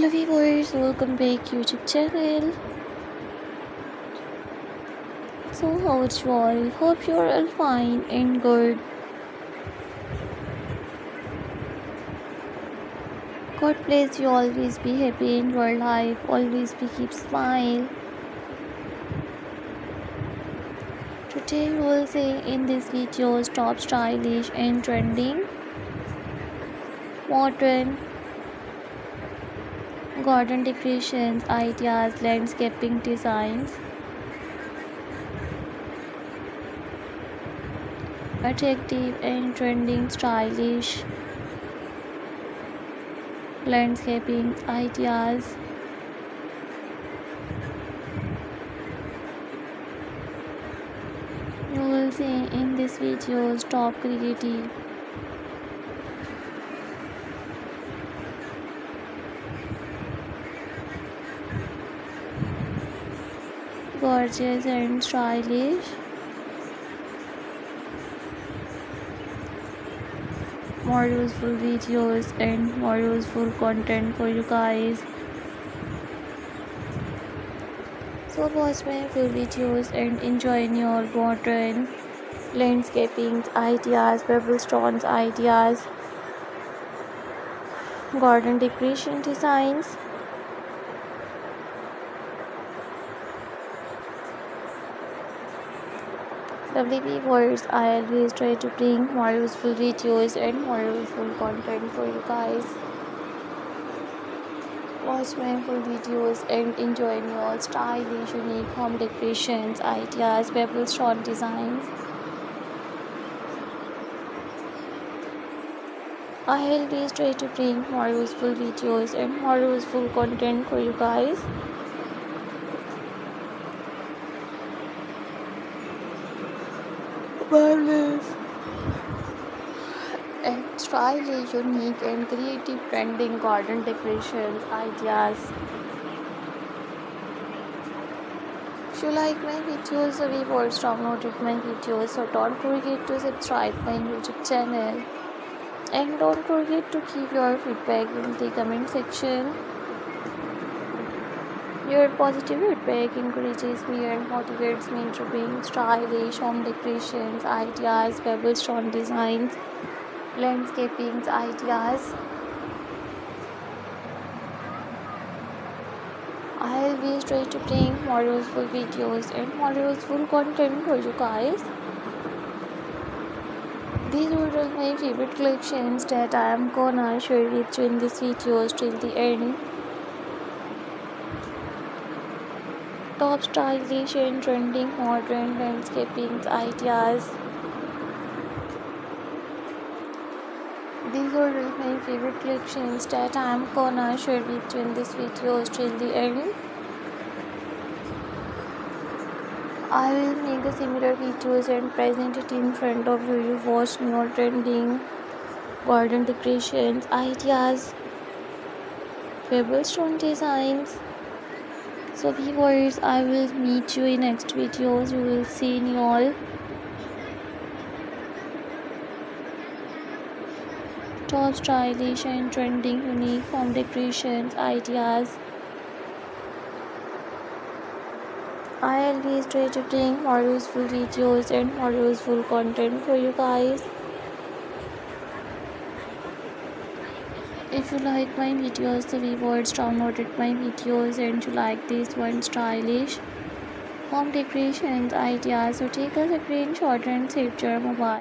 Hello viewers, welcome back YouTube channel. So how's you all? Hope you are all fine and good. God bless you, always be happy in your life, always be keep smile. Today we will say in this video top stylish and trending modern garden decorations ideas, landscaping designs, attractive and trending stylish landscaping ideas. You will see in this video's top creative gorgeous and stylish more useful videos and more useful content for you guys. So watch my full videos and enjoy your modern landscaping ideas, pebble stones ideas, garden decoration designs. Lovely viewers, I always try to bring more useful videos and more useful content for you guys. Watch my full videos and enjoy your stylish, unique home decorations, ideas, pebble stone designs. I always try to bring more useful videos and more useful content for you guys. Marvelous and stylish, unique and creative trending garden decorations ideas. If you like my videos, so viewers downloaded my videos, so don't forget to subscribe my YouTube channel and don't forget to keep your feedback in the comment section. Your positive feedback encourages me and motivates me to bring stylish home decorations ideas, pebble stone designs, landscaping ideas. I always try to bring more useful videos and more useful content for you guys. These are all my favorite collections that I am gonna share with you in this video till the end. Top stylish and trending modern landscaping ideas. These are all my favorite collections that I am gonna share with you in this video till the end. I will make a similar videos and present it in front of you. You watch new trending garden decorations ideas, pebble stone designs. So viewers, I will meet you in next videos. You will see in all top stylish and trending unique home decorations ideas. I always try to bring more useful videos and more useful content for you guys. If you like my videos, the viewers downloaded my videos and you like this one stylish home decorations ideas, so take a screenshot and save your mobile.